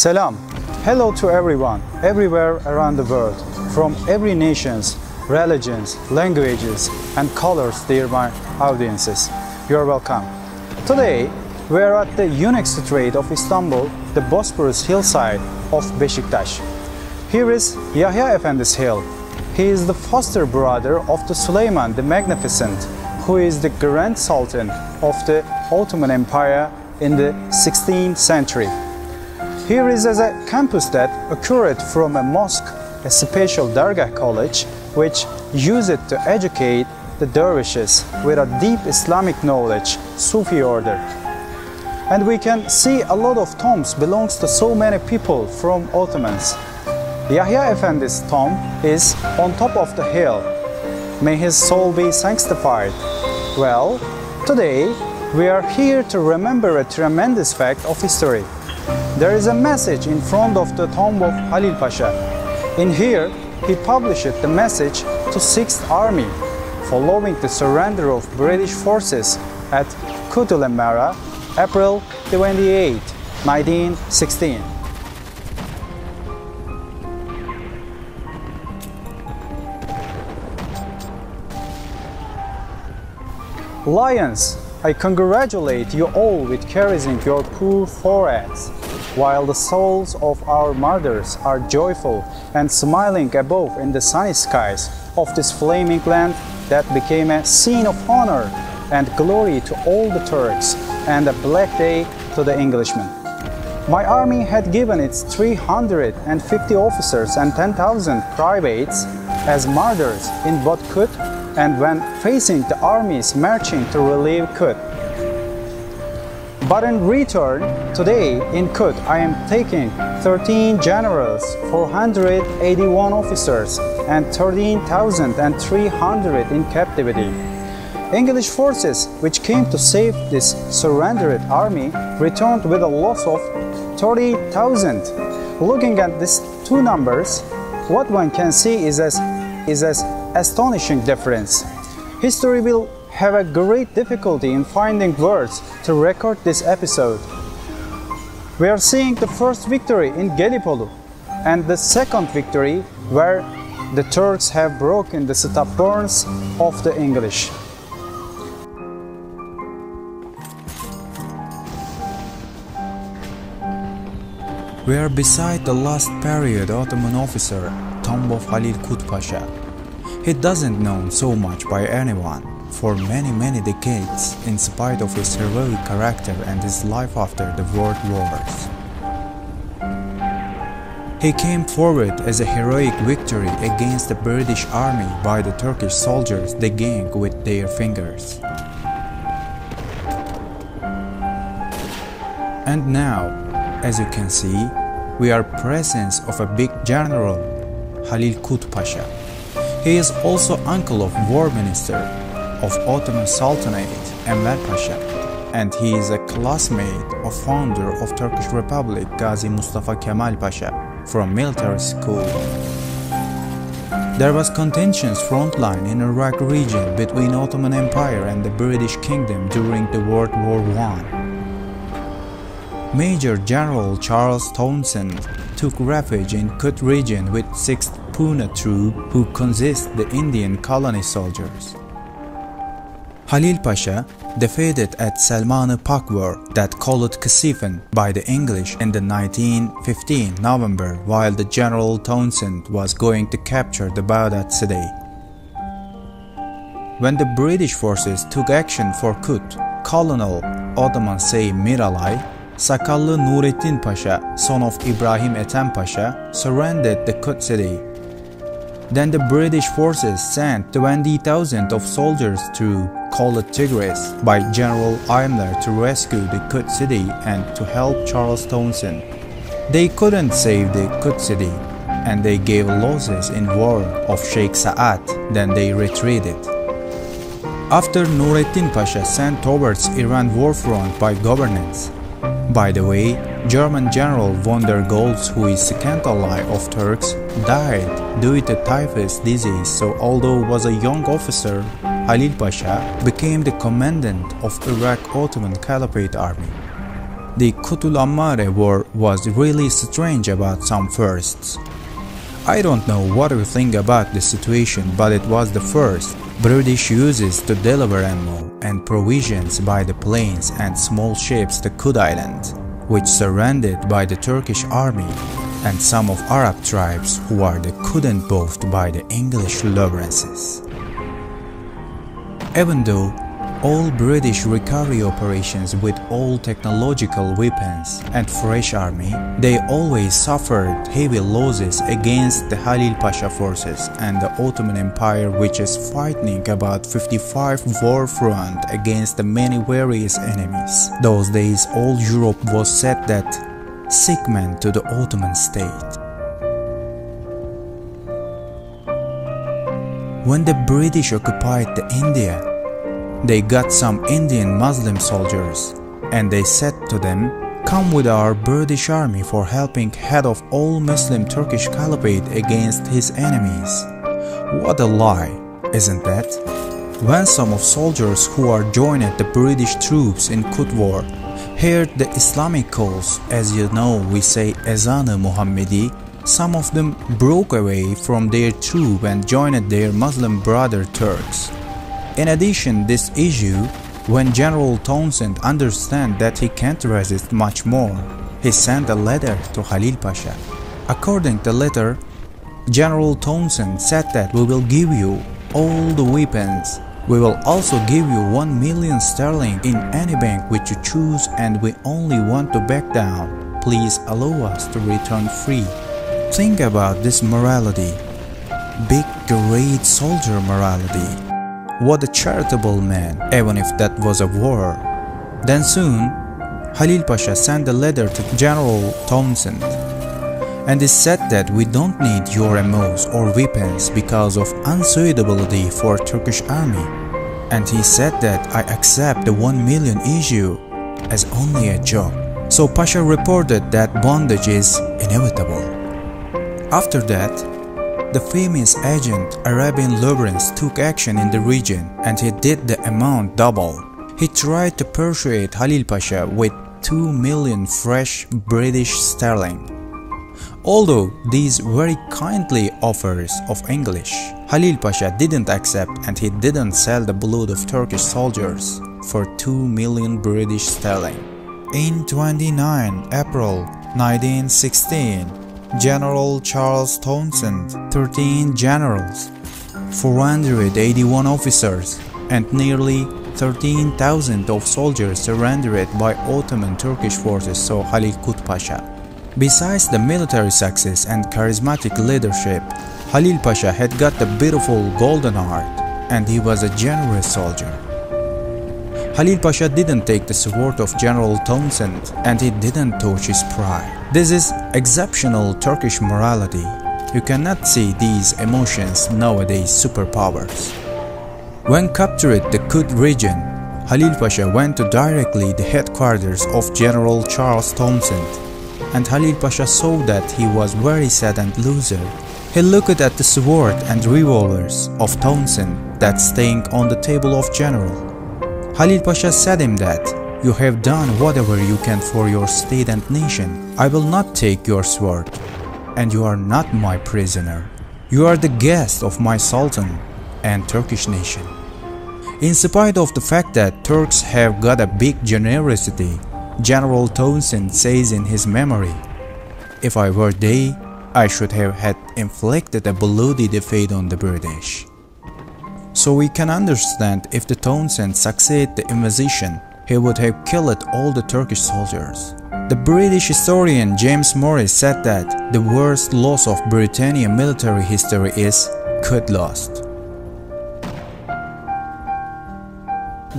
Selam. Hello to everyone, everywhere around the world, from every nations, religions, languages, and colors, dear my audiences. You are welcome. Today, we are at the unique street of Istanbul, the Bosporus hillside of Beşiktaş. Here is Yahya Efendi Hill. He is the foster brother of the Süleyman the Magnificent, who is the Grand Sultan of the Ottoman Empire in the 16th century. Here is a campus that occurred from a mosque, a special Dargah college, which used it to educate the dervishes with a deep Islamic knowledge, Sufi order. And we can see a lot of tombs belongs to so many people from Ottomans. Yahya Efendi's tomb is on top of the hill. May his soul be sanctified. Well, today we are here to remember a tremendous fact of history. There is a message in front of the tomb of Halil Pasha. In here, he published the message to 6th Army, following the surrender of British forces at kut'ül, April 28, 1916. Lions, I congratulate you all with caressing your poor foreheads, while the souls of our mothers are joyful and smiling above in the sunny skies of this flaming land that became a scene of honor and glory to all the Turks and a black day to the Englishmen. My army had given its 350 officers and 10,000 privates as martyrs in both Kut and when facing the armies marching to relieve Kut. But in return, today in Kut I am taking 13 generals, 481 officers and 13,300 in captivity. English forces, which came to save this surrendered army, returned with a loss of 30,000. Looking at these two numbers, what one can see is an astonishing difference. History will have a great difficulty in finding words to record this episode. We are seeing the first victory in Gallipoli and the second victory where the Turks have broken the stubbornness of the English. We are beside the last period Ottoman officer, tomb of Halil Kut Pasha. He doesn't known so much by anyone for many decades in spite of his heroic character and his life after the world wars. He came forward as a heroic victory against the British army by the Turkish soldiers digging with their fingers. And now, as you can see, we are presence of a big general, Halil Kut Pasha. He is also uncle of War Minister of Ottoman Sultanate, Enver Pasha, and he is a classmate of founder of Turkish Republic, Ghazi Mustafa Kemal Pasha, from military school. There was contentions frontline in Iraq region between Ottoman Empire and the British Kingdom during the World War I. Major General Charles Townshend took refuge in Kut region with 6th Pune troop, who consist the Indian colony soldiers. Halil Pasha defeated at Selman-ı Pak War that called Kasifen by the English in the 1915 November while the General Townshend was going to capture the Baghdad city. When the British forces took action for Kut, Colonel Ottoman Sey Miralay, Sakallı Nurettin Pasha, son of Ibrahim Ethem Pasha, surrendered the Kut city. Then the British forces sent 20,000 of soldiers through called Tigris by General Imler to rescue the Kut city and to help Charles Townshend. They couldn't save the Kut city and they gave losses in war of Sheikh Saad, then they retreated. After Nurettin Pasha sent towards Iran war front by governance. By the way, German General von der Goltz, who is second ally of Turks, died due to typhus disease, so although was a young officer, Halil Pasha became the commandant of Iraq Ottoman Caliphate Army. the kut'ül war was really strange about some firsts. I don't know what you think about this situation, but it was the first British uses to deliver ammo and provisions by the planes and small ships to Kut Island, which surrendered by the Turkish army and some of Arab tribes who are couldn't boast by the English Lawrences. Even though all British recovery operations with all technological weapons and fresh army, they always suffered heavy losses against the Halil Pasha forces and the Ottoman Empire, which is fighting about 55 war front against the many various enemies. Those days all Europe was said that sick man to the Ottoman state. When the British occupied the India, they got some Indian Muslim soldiers and they said to them, "Come with our British army for helping head of all Muslim Turkish Caliphate against his enemies." What a lie, isn't that? When some of soldiers who are joined the British troops in Kut War heard the Islamic calls, as you know we say Ezan-ı Muhammedi, some of them broke away from their troop and joined their Muslim brother Turks. In addition this issue, when General Townsend understood that he can't resist much more, he sent a letter to Halil Pasha. According to the letter, General Townsend said that we will give you all the weapons. We will also give you 1 million sterling in any bank which you choose, and we only want to back down. Please allow us to return free. Think about this morality. Big, great soldier morality. What a charitable man, even if that was a war. Then soon, Halil Pasha sent a letter to General Townsend, and he said that we don't need your ammos or weapons because of unsuitability for Turkish army. And he said that I accept the 1 million issue as only a joke. So Pasha reported that bondage is inevitable. After that, the famous agent Arabian Lawrence took action in the region and he did the amount double. He tried to persuade Halil Pasha with 2 million fresh British sterling. Although these very kindly offers of English, Halil Pasha didn't accept and he didn't sell the blood of Turkish soldiers for 2 million British sterling. In 29 April 1916, General Charles Townsend, 13 generals, 481 officers, and nearly 13,000 of soldiers surrendered by Ottoman Turkish forces, so Halil Kut Pasha. Besides the military success and charismatic leadership, Halil Pasha had got the beautiful golden heart, and he was a generous soldier. Halil Pasha didn't take the support of General Townsend, and he didn't touch his pride. This is exceptional Turkish morality. You cannot see these emotions nowadays superpowers. When captured the Kut region, Halil Pasha went to directly the headquarters of General Charles Townsend, and Halil Pasha saw that he was very sad and loser. He looked at the sword and revolvers of Townsend that staying on the table of General. Halil Pasha said him that, "You have done whatever you can for your state and nation. I will not take your sword, and you are not my prisoner. You are the guest of my Sultan and Turkish nation." In spite of the fact that Turks have got a big generosity, General Townsend says in his memory, "If I were they, I should have had inflicted a bloody defeat on the British." So we can understand if the Townsend succeeded the invasion, he would have killed all the Turkish soldiers. The British historian James Morris said that the worst loss of Britannia military history is Kut lost.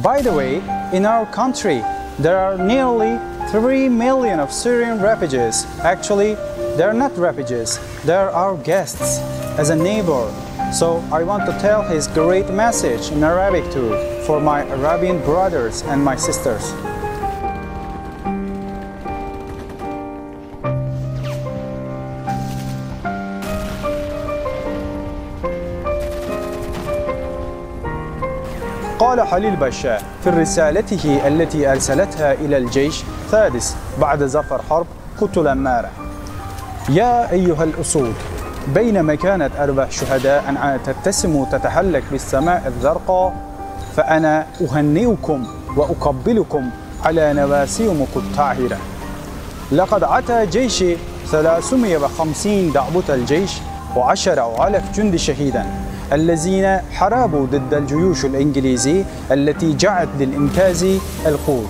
By the way, in our country, there are nearly 3 million of Syrian refugees. Actually, they are not refugees, they are our guests as a neighbor. So I want to tell his great message in Arabic too, for my Arabian brothers and my sisters. قال حليل باشا في رسالته التي أرسلتها إلى الجيش السادس بعد ظفر حرب كت'ül أمارة: يا أيها الأسود، بينما كانت أرواح الشهداء أنها تبتسم وتتحلق بالسماء الزرقاء، فأنا أهنئكم وأقبلكم على نواسيكم الطاهرة. لقد عتى جيش 350 دعبة الجيش و10,000 جندي شهيدا الذين حاربوا ضد الجيوش الإنجليزية التي جاءت للإنقاذ القوت.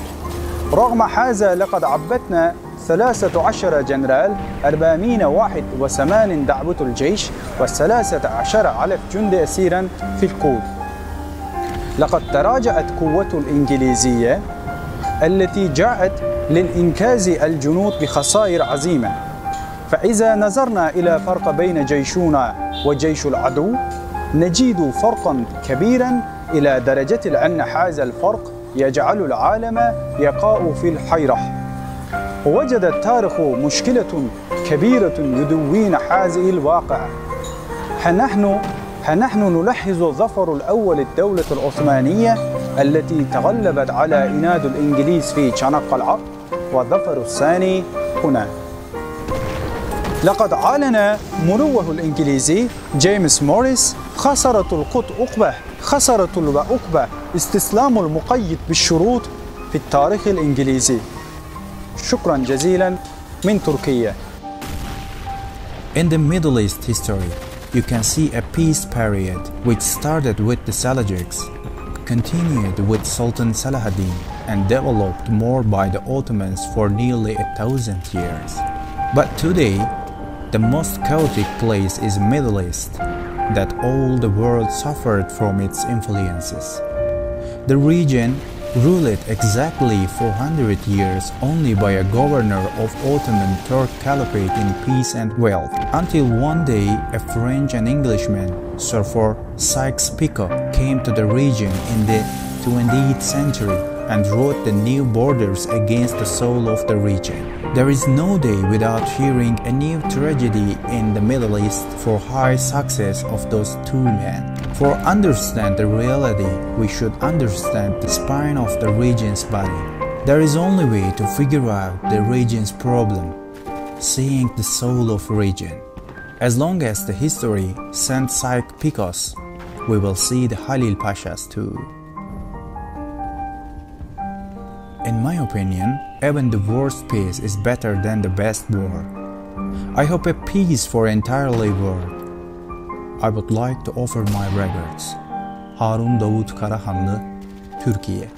رغم هذا لقد عبتنا 13 جنرال 481 دعبة الجيش و13,000 جندي أسيرا في القوت. لقد تراجعت قوة الإنجليزية التي جاءت للإنقاذ الجنود بخسائر عظيمة. فإذا نظرنا إلى فرق بين جيشنا وجيش العدو نجد فرقا كبيرا إلى درجة أن هذا الفرق يجعل العالم يقع في الحيرة. ووجد التاريخ مشكلة كبيرة يدون هذه الواقعة. نحن نلاحظ الظفر الأول الدولة العثمانية التي تغلبت على عناد الإنجليز في چانقلعة، والظفر الثاني هنا. لقد أعلن مروه الإنجليزي جيمس موريس خسارة العقبة استسلام المقيد بالشروط في التاريخ الإنجليزي. شكرا جزيلا من تركيا. In the Middle East history, you can see a peace period which started with the Seljuks, continued with Sultan Salahuddin, and developed more by the Ottomans for nearly 1,000 years. But today, the most chaotic place is Middle East, that all the world suffered from its influences. The region ruled exactly 400 years only by a governor of Ottoman Turk Caliphate in peace and wealth, until one day a French and Englishman, Sir Sykes-Picot, came to the region in the 20th century and wrote the new borders against the soul of the region. There is no day without hearing a new tragedy in the Middle East for high success of those two men. For understand the reality, we should understand the spine of the region's body. There is only way to figure out the region's problem, seeing the soul of region. As long as the history sent Sykes-Picot, we will see the Halil Pashas too. In my opinion, even the worst peace is better than the best war. I hope a peace for entirely world. I would like to offer my regards. Harun Karahanlı, Türkiye.